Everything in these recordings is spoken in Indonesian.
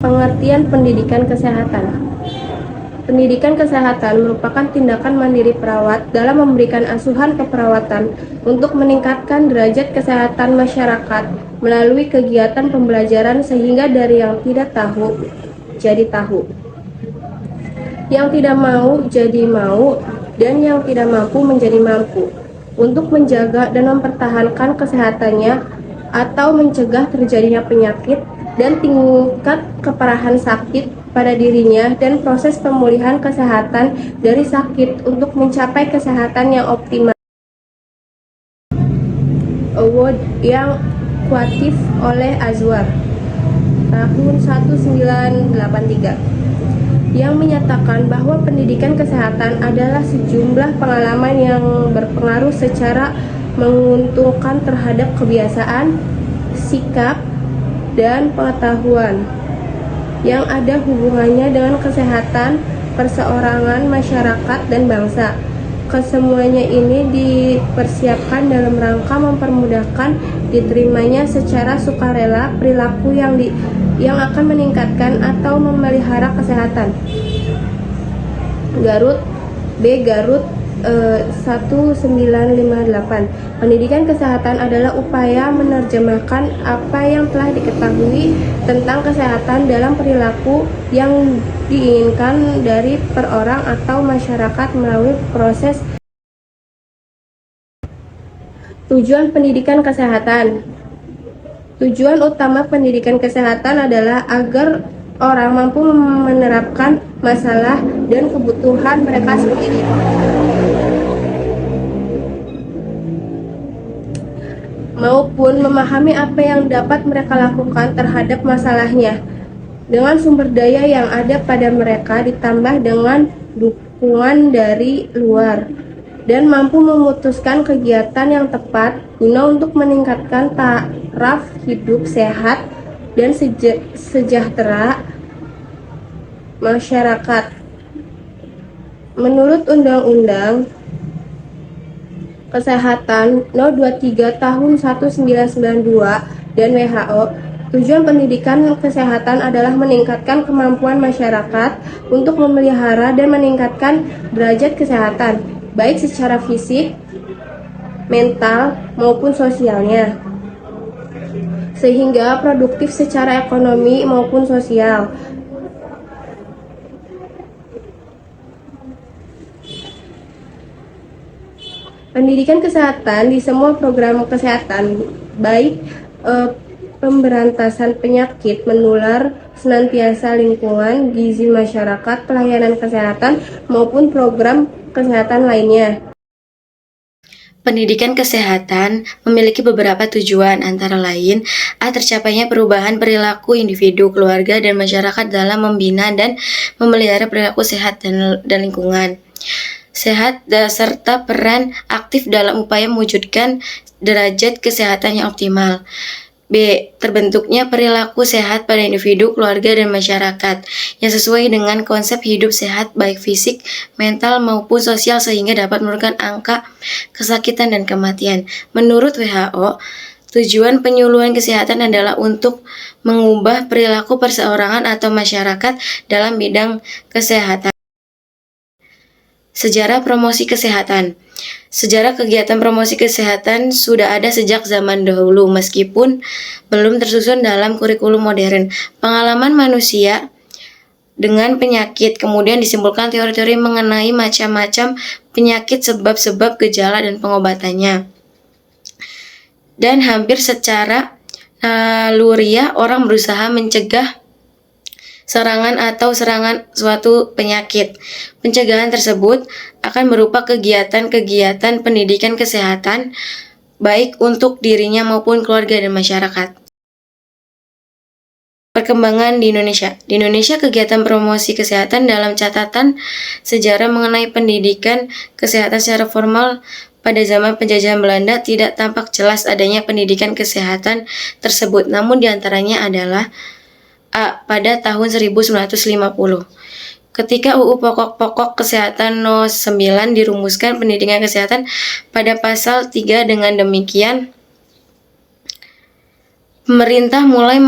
Pengertian pendidikan kesehatan. Pendidikan kesehatan merupakan tindakan mandiri perawat dalam memberikan asuhan keperawatan untuk meningkatkan derajat kesehatan masyarakat melalui kegiatan pembelajaran sehingga dari yang tidak tahu jadi tahu, yang tidak mau jadi mau, dan yang tidak mampu menjadi mampu, untuk menjaga dan mempertahankan kesehatannya atau mencegah terjadinya penyakit dan tingkat keparahan sakit pada dirinya dan proses pemulihan kesehatan dari sakit untuk mencapai kesehatan yang optimal. Award yang kuatif oleh Azwar tahun 1983 yang menyatakan bahwa pendidikan kesehatan adalah sejumlah pengalaman yang berpengaruh secara menguntungkan terhadap kebiasaan, sikap, dan pengetahuan yang ada hubungannya dengan kesehatan perseorangan, masyarakat, dan bangsa. Kesemuanya ini dipersiapkan dalam rangka mempermudahkan diterimanya secara sukarela perilaku yang akan meningkatkan atau memelihara kesehatan. Garut Garut 1958. Pendidikan kesehatan adalah upaya menerjemahkan apa yang telah diketahui tentang kesehatan dalam perilaku yang diinginkan dari perorang atau masyarakat melalui proses. Tujuan pendidikan kesehatan. Tujuan utama pendidikan kesehatan adalah agar orang mampu menerapkan masalah dan kebutuhan mereka sendiri, maupun memahami apa yang dapat mereka lakukan terhadap masalahnya dengan sumber daya yang ada pada mereka ditambah dengan dukungan dari luar, dan mampu memutuskan kegiatan yang tepat guna untuk meningkatkan taraf hidup sehat dan sejahtera masyarakat. Menurut Undang-Undang Kesehatan No. 23 Tahun 1992 dan WHO, tujuan pendidikan kesehatan adalah meningkatkan kemampuan masyarakat untuk memelihara dan meningkatkan derajat kesehatan, baik secara fisik, mental, maupun sosialnya, sehingga produktif secara ekonomi maupun sosial. Pendidikan kesehatan di semua program kesehatan, baik pemberantasan penyakit menular, senantiasa lingkungan, gizi masyarakat, pelayanan kesehatan, maupun program kesehatan lainnya. Pendidikan kesehatan memiliki beberapa tujuan, antara lain tercapainya perubahan perilaku individu, keluarga, dan masyarakat dalam membina dan memelihara perilaku sehat dan lingkungan sehat, serta peran aktif dalam upaya mewujudkan derajat kesehatan yang optimal. B. Terbentuknya perilaku sehat pada individu, keluarga, dan masyarakat yang sesuai dengan konsep hidup sehat baik fisik, mental, maupun sosial sehingga dapat menurunkan angka kesakitan dan kematian. Menurut WHO, tujuan penyuluhan kesehatan adalah untuk mengubah perilaku perseorangan atau masyarakat dalam bidang kesehatan. Sejarah promosi kesehatan. Sejarah kegiatan promosi kesehatan sudah ada sejak zaman dahulu, meskipun belum tersusun dalam kurikulum modern. Pengalaman manusia dengan penyakit, kemudian disimpulkan teori-teori mengenai macam-macam penyakit, sebab-sebab, gejala, dan pengobatannya. Dan hampir secara naluriah orang berusaha mencegah serangan suatu penyakit. Pencegahan tersebut akan berupa kegiatan-kegiatan pendidikan kesehatan baik untuk dirinya maupun keluarga dan masyarakat. Perkembangan di Indonesia. Di Indonesia, kegiatan promosi kesehatan dalam catatan sejarah mengenai pendidikan kesehatan secara formal pada zaman penjajahan Belanda tidak tampak jelas adanya pendidikan kesehatan tersebut. Namun diantaranya adalah pada tahun 1950, ketika UU Pokok-Pokok Kesehatan No. 9 dirumuskan pendidikan kesehatan pada pasal 3. Dengan demikian, pemerintah mulai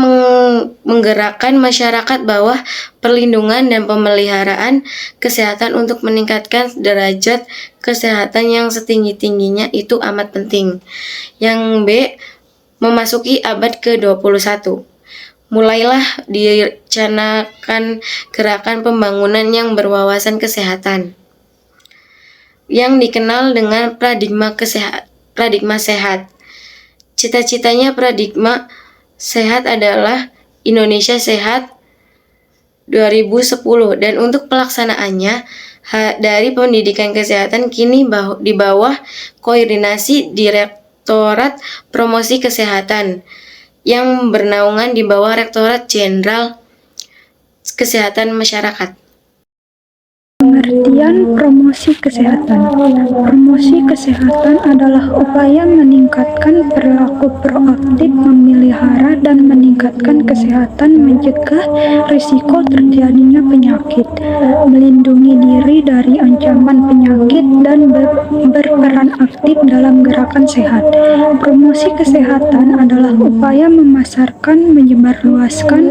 menggerakkan masyarakat bawah perlindungan dan pemeliharaan kesehatan untuk meningkatkan derajat kesehatan yang setinggi-tingginya itu amat penting. Yang B, memasuki abad ke-21. Mulailah dicanangkan gerakan pembangunan yang berwawasan kesehatan, yang dikenal dengan paradigma sehat. Cita-citanya paradigma sehat adalah Indonesia Sehat 2010, dan untuk pelaksanaannya dari Pendidikan Kesehatan kini di bawah koordinasi Direktorat Promosi Kesehatan yang bernaungan di bawah Rektorat Jenderal Kesehatan Masyarakat. Pengertian promosi kesehatan. Promosi kesehatan adalah upaya meningkatkan perilaku proaktif, memelihara dan meningkatkan kesehatan, mencegah risiko terjadinya penyakit, melindungi diri dari ancaman penyakit, dan berperan aktif dalam gerakan sehat. Promosi kesehatan adalah upaya memasarkan, menyebarluaskan,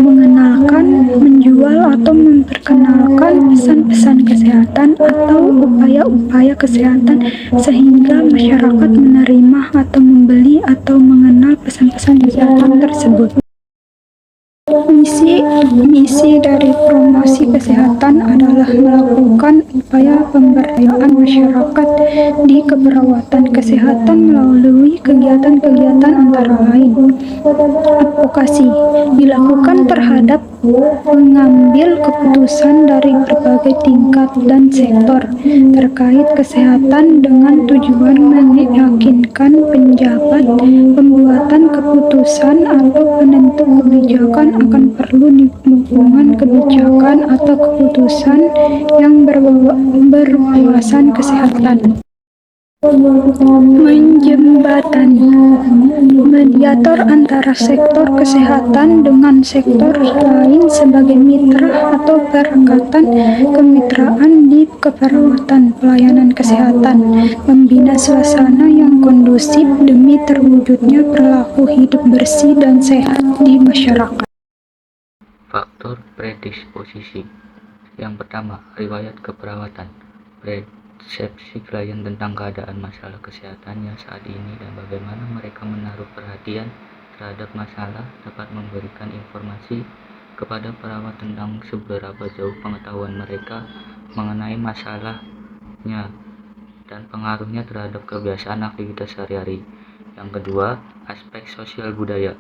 mengenalkan, menjual atau memperkenalkan pesan-pesan kesehatan atau upaya-upaya kesehatan sehingga masyarakat menerima atau membeli atau mengenal pesan-pesan kesehatan tersebut. Misi dari promosi kesehatan adalah melakukan upaya pemberdayaan masyarakat di keperawatan kesehatan melalui kegiatan-kegiatan antara lain advokasi dilakukan terhadap mengambil keputusan dari berbagai tingkat dan sektor terkait kesehatan dengan tujuan meyakinkan penjabat pembuatan keputusan atau penentu kebijakan akan perlu dukungan kebijakan atau keputusan yang berwawasan kesehatan. Menjembatani, mediator antara sektor kesehatan dengan sektor lain sebagai mitra atau perekatan kemitraan di keperawatan pelayanan kesehatan, membina suasana yang kondusif demi terwujudnya perilaku hidup bersih dan sehat di masyarakat. Faktor predisposisi. Yang pertama, riwayat keperawatan. Persepsi klien tentang keadaan masalah kesehatannya saat ini dan bagaimana mereka menaruh perhatian terhadap masalah dapat memberikan informasi kepada perawat tentang seberapa jauh pengetahuan mereka mengenai masalahnya dan pengaruhnya terhadap kebiasaan aktivitas sehari-hari. Yang kedua, aspek sosial budaya.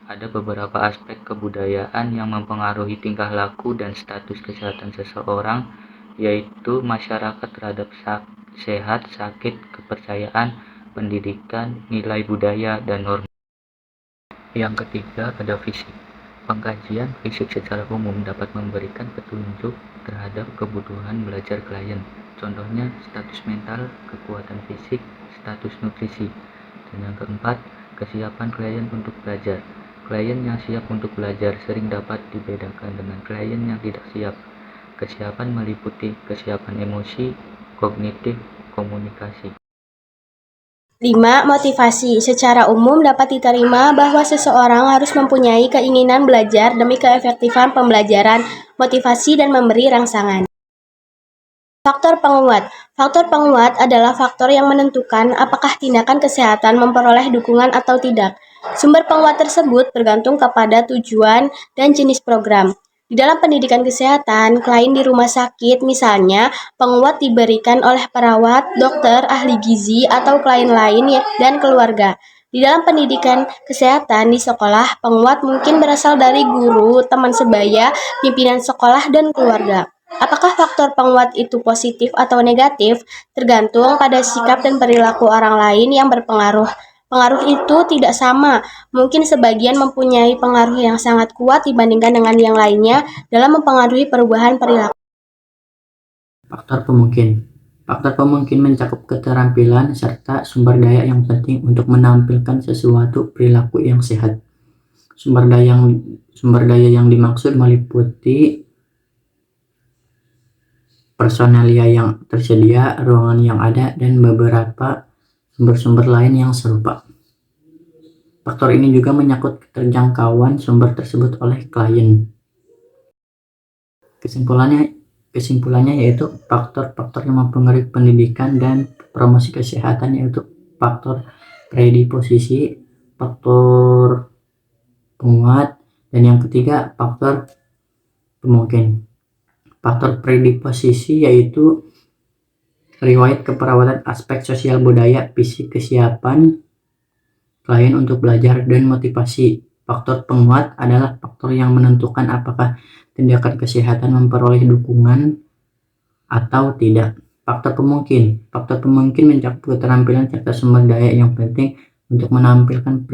Ada beberapa aspek kebudayaan yang mempengaruhi tingkah laku dan status kesehatan seseorang, yaitu masyarakat terhadap sehat, sakit, kepercayaan, pendidikan, nilai budaya, dan norma. Yang ketiga, ada fisik. Pengkajian fisik secara umum dapat memberikan petunjuk terhadap kebutuhan belajar klien. Contohnya, status mental, kekuatan fisik, status nutrisi. Dan yang keempat, kesiapan klien untuk belajar. Klien yang siap untuk belajar sering dapat dibedakan dengan klien yang tidak siap. Kesiapan meliputi kesiapan emosi, kognitif, komunikasi. 5. Motivasi. Secara umum dapat diterima bahwa seseorang harus mempunyai keinginan belajar demi keefektifan pembelajaran, motivasi, dan memberi rangsangan. Faktor penguat. Faktor penguat adalah faktor yang menentukan apakah tindakan kesehatan memperoleh dukungan atau tidak. Sumber penguat tersebut bergantung kepada tujuan dan jenis program. Di dalam pendidikan kesehatan, klien di rumah sakit misalnya, penguat diberikan oleh perawat, dokter, ahli gizi, atau klien lain dan keluarga. Di dalam pendidikan kesehatan di sekolah, penguat mungkin berasal dari guru, teman sebaya, pimpinan sekolah, dan keluarga. Apakah faktor penguat itu positif atau negatif, tergantung pada sikap dan perilaku orang lain yang berpengaruh. Pengaruh itu tidak sama, mungkin sebagian mempunyai pengaruh yang sangat kuat dibandingkan dengan yang lainnya dalam mempengaruhi perubahan perilaku. Faktor pemungkin. Faktor pemungkin mencakup keterampilan serta sumber daya yang penting untuk menampilkan sesuatu perilaku yang sehat. Sumber daya yang dimaksud meliputi personalia yang tersedia, ruangan yang ada, dan beberapa sumber-sumber lain yang serupa. Faktor ini juga menyangkut keterjangkauan sumber tersebut oleh klien. Kesimpulannya yaitu faktor-faktor yang mempengaruhi pendidikan dan promosi kesehatan yaitu faktor predisposisi, faktor penguat, dan yang ketiga faktor pemungkin. Faktor predisposisi yaitu riwayat keperawatan, aspek sosial budaya, fisik, kesiapan klien untuk belajar, dan motivasi. Faktor penguat adalah faktor yang menentukan apakah tindakan kesehatan memperoleh dukungan atau tidak. Faktor pemungkin mencakup keterampilan serta sumber daya yang penting untuk menampilkan